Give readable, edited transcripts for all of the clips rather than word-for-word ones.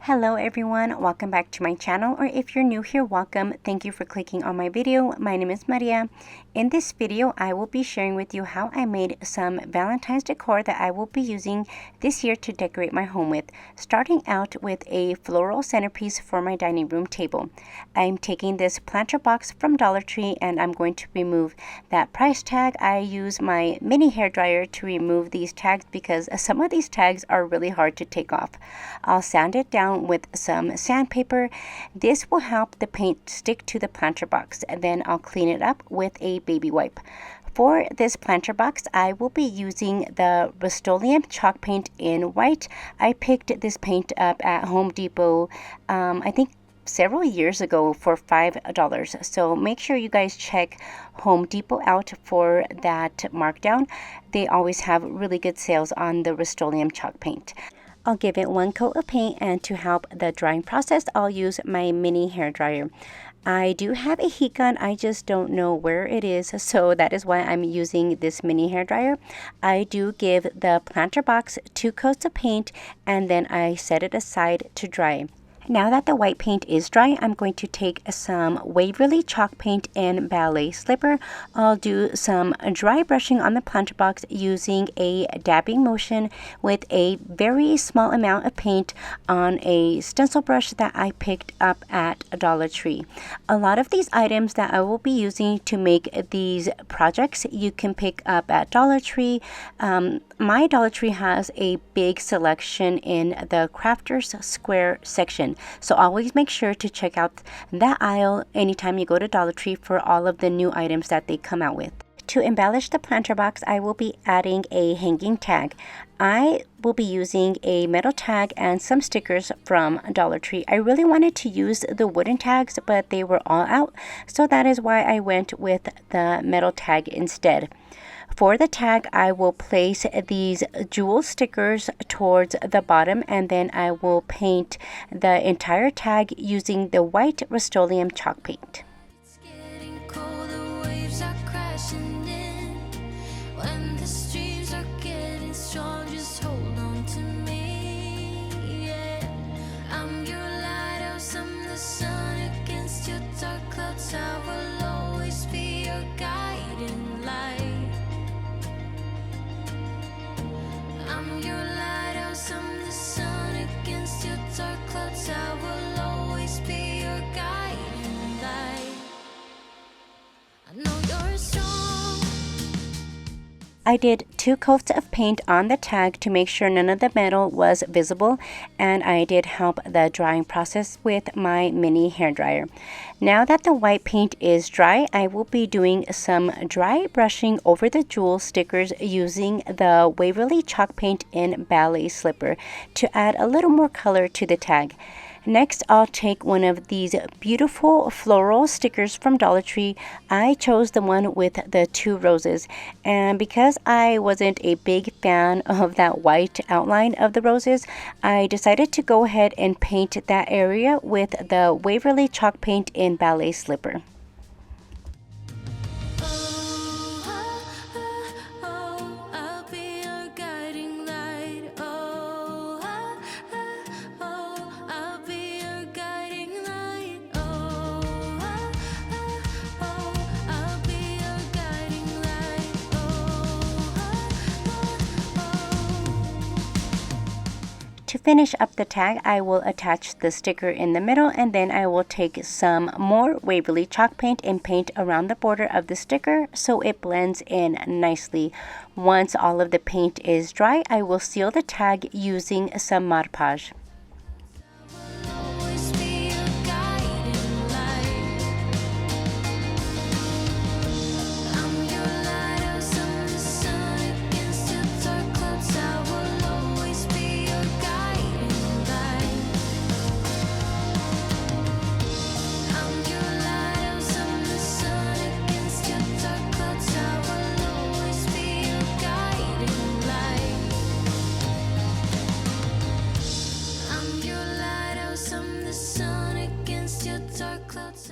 Hello everyone, welcome back to my channel, or if you're new here, welcome. Thank you for clicking on my video. My name is Maria. In this video, I will be sharing with you how I made some Valentine's decor that I will be using this year to decorate my home with. Starting out with a floral centerpiece for my dining room table. I'm taking this planter box from Dollar Tree and I'm going to remove that price tag. I use my mini hairdryer to remove these tags because some of these tags are really hard to take off. I'll sand it down with some sandpaper. This will help the paint stick to the planter box, and then I'll clean it up with a baby wipe. For this planter box, I will be using the Rust-Oleum chalk paint in white. I picked this paint up at Home Depot, I think several years ago for $5. So make sure you guys check Home Depot out for that markdown. They always have really good sales on the Rust-Oleum chalk paint. I'll give it one coat of paint, and to help the drying process, I'll use my mini hairdryer. I do have a heat gun, I just don't know where it is, so that is why I'm using this mini hairdryer. I do give the planter box 2 coats of paint, and then I set it aside to dry. Now that the white paint is dry, I'm going to take some Waverly chalk paint in Ballet Slipper. I'll do some dry brushing on the planter box using a dabbing motion with a very small amount of paint on a stencil brush that I picked up at Dollar Tree. A lot of these items that I will be using to make these projects you can pick up at Dollar Tree. My Dollar Tree has a big selection in the Crafters Square section. So always make sure to check out that aisle anytime you go to Dollar Tree for all of the new items that they come out with. To embellish the planter box, I will be adding a hanging tag. I will be using a metal tag and some stickers from Dollar Tree. I really wanted to use the wooden tags, but they were all out, so that is why I went with the metal tag instead. For the tag, I will place these jewel stickers towards the bottom, and then I will paint the entire tag using the white Rust-Oleum chalk paint. It's getting cold, the waves are crashing in. When the streams are getting strong, just hold on to me. Yeah, I'm your lighthouse, I'm the sun against your dark clouds. I will always be your guiding light. I'm your lighthouse, I'm the sun against your dark clouds. I will always be your guiding light. I know you're strong. I did 2 coats of paint on the tag to make sure none of the metal was visible, and I did help the drying process with my mini hairdryer. Now that the white paint is dry, I will be doing some dry brushing over the jewel stickers using the Waverly chalk paint in Ballet Slipper to add a little more color to the tag. Next, I'll take one of these beautiful floral stickers from Dollar Tree. I chose the one with the 2 roses, and because I wasn't a big fan of that white outline of the roses, I decided to go ahead and paint that area with the Waverly chalk paint in Ballet Slipper. I'll be your guiding light. I'll be your guiding light. I'll be your guiding light. To finish up the tag, I will attach the sticker in the middle, and then I will take some more Waverly chalk paint and paint around the border of the sticker so it blends in nicely. Once all of the paint is dry, I will seal the tag using some Mod Podge. Always be your guiding light. I'm your lighthouse, I'm the sun against your dark clouds. I will always be your guiding light. I'm your lighthouse, I'm the sun against your dark clouds. I will always be your guiding light. I'm your lighthouse, I'm the sun against your dark clouds.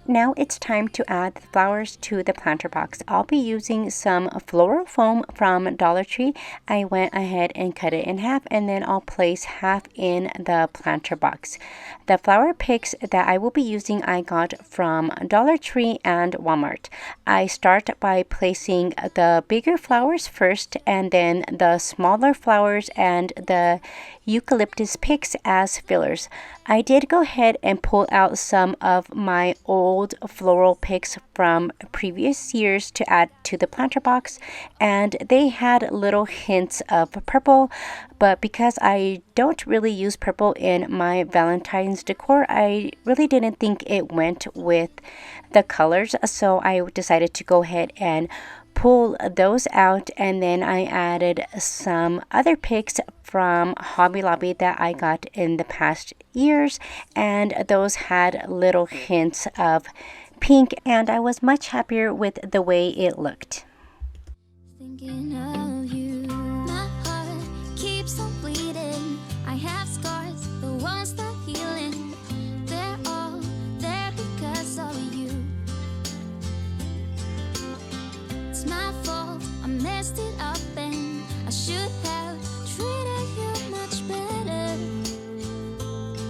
Now it's time to add the flowers to the planter box. I'll be using some floral foam from Dollar Tree. I went ahead and cut it in half, and then I'll place half in the planter box. The flower picks that I will be using I got from Dollar Tree and Walmart. I start by placing the bigger flowers first, and then the smaller flowers and the eucalyptus picks as fillers. I did go ahead and pull out some of my old floral picks from previous years to add to the planter box, and they had little hints of purple, but because I don't really use purple in my Valentine's decor, I really didn't think it went with the colors, so I decided to go ahead and pull those out, and then I added some other picks from Hobby Lobby that I got in the past years, and those had little hints of pink, and I was much happier with the way it looked. Thinking of you, my heart keeps on bleeding. I have scars, the ones not healing. They're all there because of you. It's my fault, I messed it up, and I should have treated you much better,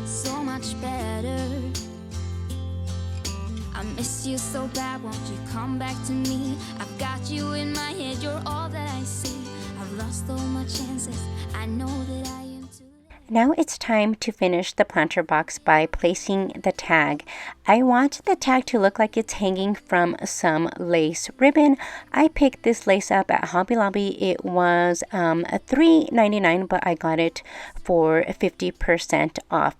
so much better. I miss you so bad, won't you come back to me? I've got you in my head, you're all that I see. I've lost all my chances, I know that I am too late. Now it's time to finish the planter box by placing the tag. I want the tag to look like it's hanging from some lace ribbon. I picked this lace up at Hobby Lobby. It was $3.99, but I got it for 50% off.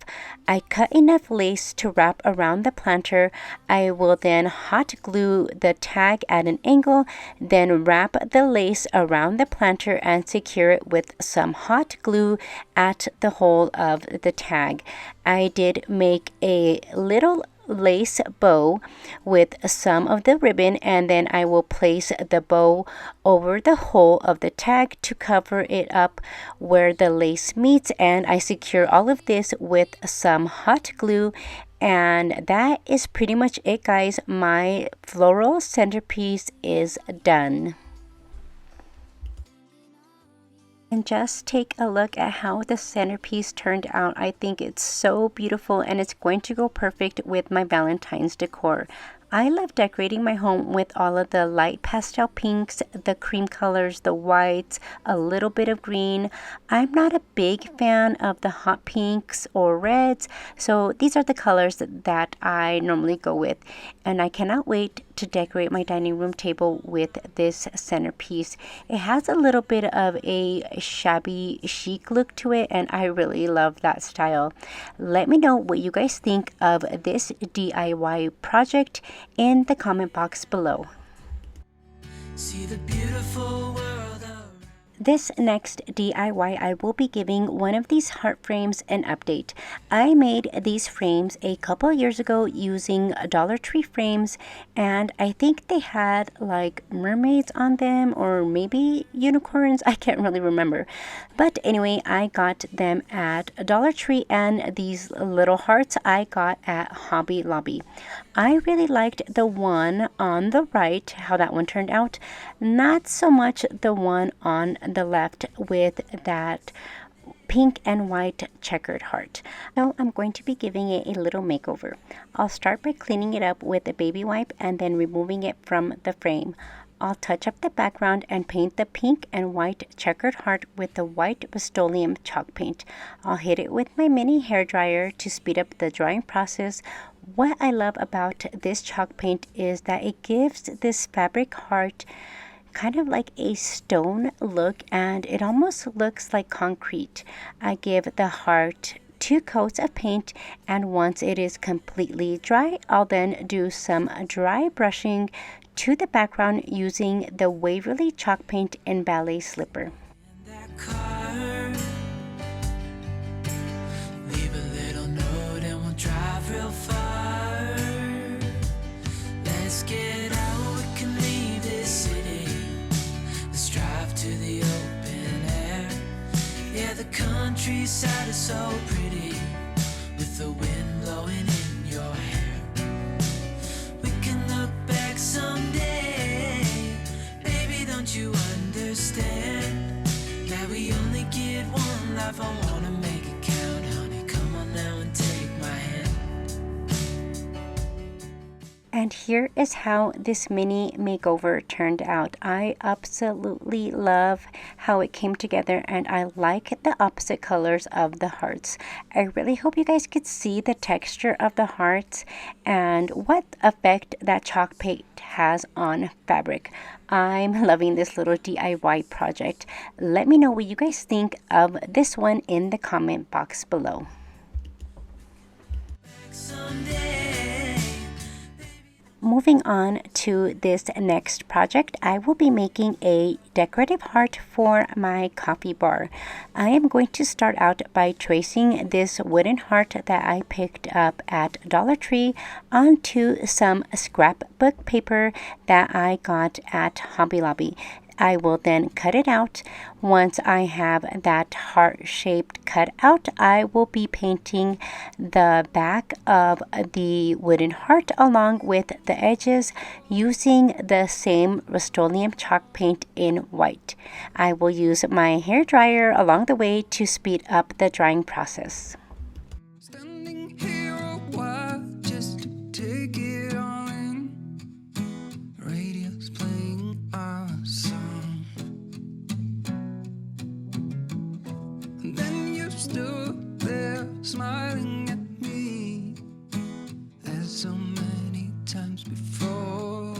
I cut enough lace to wrap around the planter. I will then hot glue the tag at an angle, then wrap the lace around the planter and secure it with some hot glue at the hole of the tag. I did make a little lace bow with some of the ribbon, and then I will place the bow over the hole of the tag to cover it up where the lace meets, and I secure all of this with some hot glue. And that is pretty much it, guys. My floral centerpiece is done. And just take a look at how the centerpiece turned out. I think it's so beautiful, and it's going to go perfect with my Valentine's decor. I love decorating my home with all of the light pastel pinks, the cream colors, the whites, a little bit of green. I'm not a big fan of the hot pinks or reds, so these are the colors that I normally go with. And I cannot wait to decorate my dining room table with this centerpiece. It has a little bit of a shabby chic look to it, and I really love that style. Let me know what you guys think of this DIY project in the comment box below. See the beautiful world around. This next DIY, I will be giving one of these heart frames an update. I made these frames a couple years ago using Dollar Tree frames, and I think they had like mermaids on them or maybe unicorns. I can't really remember. But anyway, I got them at Dollar Tree, and these little hearts I got at Hobby Lobby. I really liked the one on the right, how that one turned out. Not so much the one on the left with that pink and white checkered heart. So I'm going to be giving it a little makeover. I'll start by cleaning it up with a baby wipe and then removing it from the frame. I'll touch up the background and paint the pink and white checkered heart with the white Rust-Oleum chalk paint. I'll hit it with my mini hairdryer to speed up the drying process. What I love about this chalk paint is that it gives this fabric heart kind of like a stone look, and it almost looks like concrete. I give the heart 2 coats of paint, and once it is completely dry, I'll then do some dry brushing to the background using the Waverly chalk paint in Ballet Slipper. That car, leave a little note and we'll drive real far. Let's get out, we can leave this city. Let's drive to the open air. Yeah, the countryside is so pretty with the wind blowing in your hair. And here is how this mini makeover turned out. I absolutely love how it came together, and I like the opposite colors of the hearts. I really hope you guys could see the texture of the hearts and what effect that chalk paint has on fabric. I'm loving this little DIY project. Let me know what you guys think of this one in the comment box below. Moving on to this next project, I will be making a decorative heart for my coffee bar. I am going to start out by tracing this wooden heart that I picked up at Dollar Tree onto some scrapbook paper that I got at Hobby Lobby. I will then cut it out. Once I have that heart-shaped cut out, I will be painting the back of the wooden heart along with the edges using the same Rust-Oleum chalk paint in white. I will use my hair dryer along the way to speed up the drying process. Standing here a while just to take it all in. Radio's playing our song. And then you stood there smiling at me as so many times before.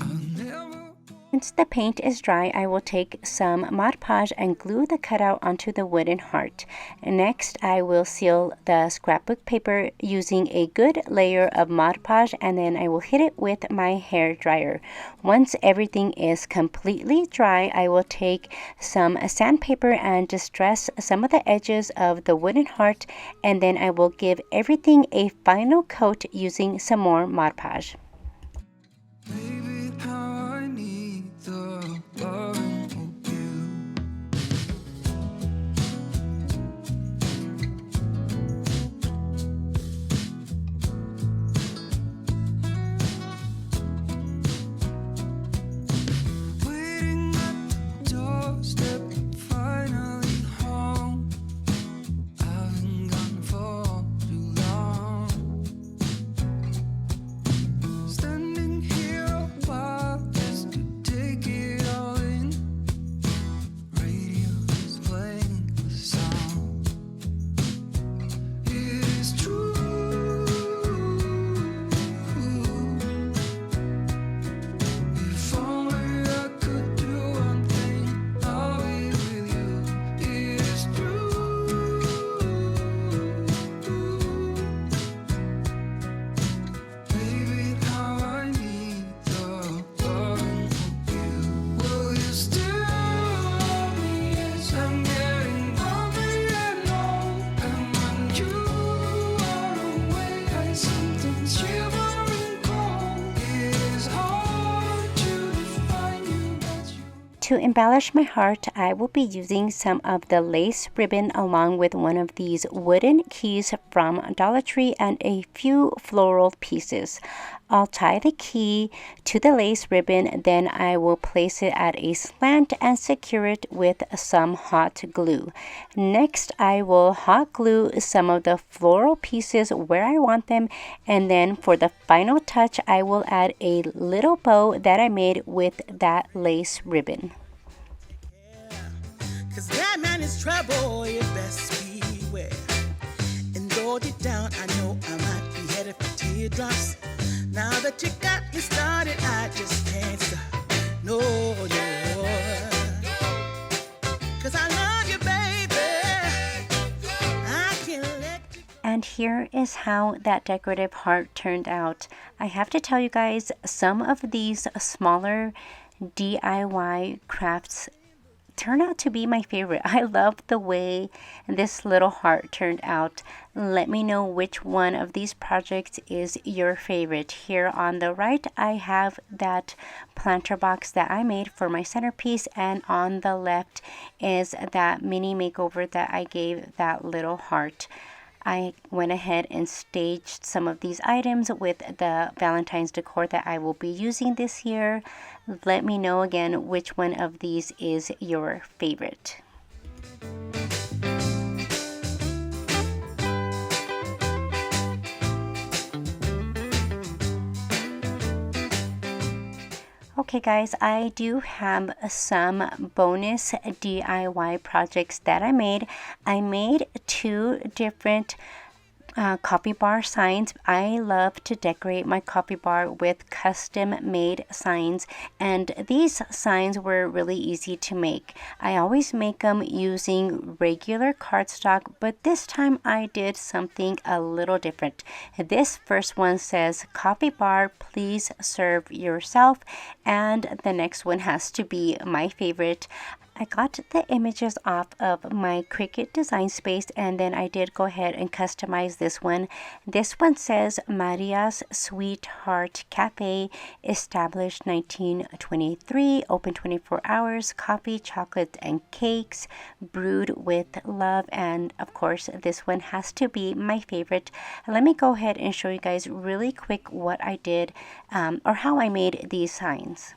I'll never. Once the paint is dry, I will take some Mod Podge and glue the cutout onto the wooden heart. Next, I will seal the scrapbook paper using a good layer of Mod Podge, and then I will hit it with my hair dryer. Once everything is completely dry, I will take some sandpaper and distress some of the edges of the wooden heart, and then I will give everything a final coat using some more Mod Podge. Baby, how I need the loving of you. Waiting at the doorstep, finally home. I've been gone for too long. Standing here a while just to take it all in. Radio is playing the song. It is true. If only I could do one thing, I'll be with you. It is true. Baby, how I need the loving of you. Will you still love me as I'm getting older and old? And when you are away, something's shivering cold. It is hard to define you, but you. To embellish my heart, I will be using some of the lace ribbon along with one of these wooden keys from Dollar Tree and a few floral pieces. I'll tie the key to the lace ribbon, then I will place it at a slant and secure it with some hot glue. Next, I will hot glue some of the floral pieces where I want them, and then for the final touch, I will add a little bow that I made with that lace ribbon. Cause that man is trouble, you best beware. And though deep down, I know I might be headed for teardrops. Now that you got me started, I just can't stop. No, no. Cause I love you, baby. I can't let you go. And here is how that decorative heart turned out. I have to tell you guys, some of these smaller DIY crafts turn out to be my favorite. I love the way this little heart turned out. Let me know which one of these projects is your favorite. Here on the right, I have that planter box that I made for my centerpiece, and on the left is that mini makeover that I gave that little heart. I went ahead and staged some of these items with the Valentine's decor that I will be using this year. Let me know again which one of these is your favorite. Okay guys, I do have some bonus DIY projects that I made. I made 2 different coffee bar signs. I love to decorate my coffee bar with custom made signs, and these signs were really easy to make. I always make them using regular cardstock, but this time I did something a little different. This first one says, "Coffee bar, please serve yourself," and the next one has to be my favorite. I got the images off of my Cricut design space, and then I did go ahead and customize this one. This one says, "Maria's Sweetheart Cafe, established 1923, open 24 hours, coffee, chocolate, and cakes, brewed with love." And of course, this one has to be my favorite. Let me go ahead and show you guys really quick what I did or how I made these signs.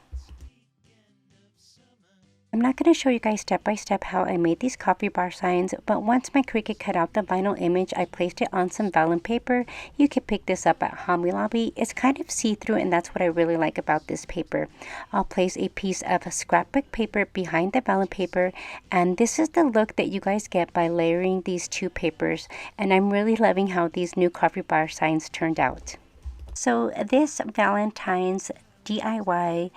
I'm not going to show you guys step by step how I made these coffee bar signs, but once my Cricut cut out the vinyl image, I placed it on some vellum paper. You can pick this up at Hobby Lobby. It's kind of see-through, and that's what I really like about this paper. I'll place a piece of scrapbook paper behind the vellum paper, and this is the look that you guys get by layering these 2 papers, and I'm really loving how these new coffee bar signs turned out. So this Valentine's DIY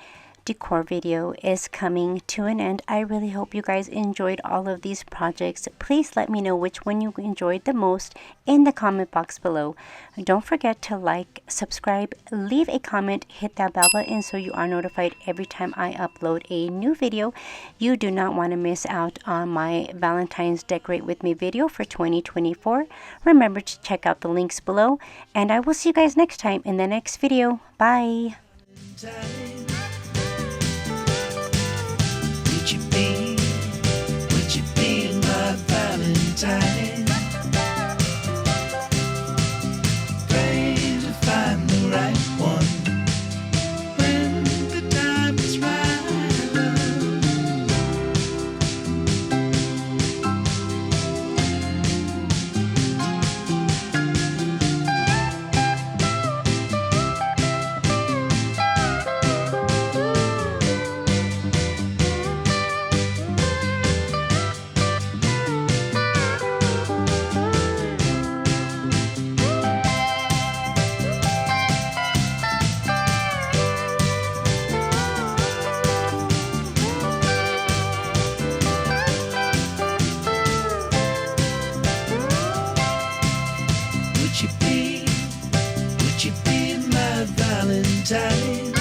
decor video is coming to an end. I really hope you guys enjoyed all of these projects. Please let me know which one you enjoyed the most in the comment box below. Don't forget to like, subscribe, leave a comment, hit that bell button so you are notified every time I upload a new video. You do not want to miss out on my Valentine's Decorate With Me video for 2024. Remember to check out the links below, and I will see you guys next time in the next video. Bye! Would you be my Valentine? Praying to find the right one when the time is right. Would you be my Valentine?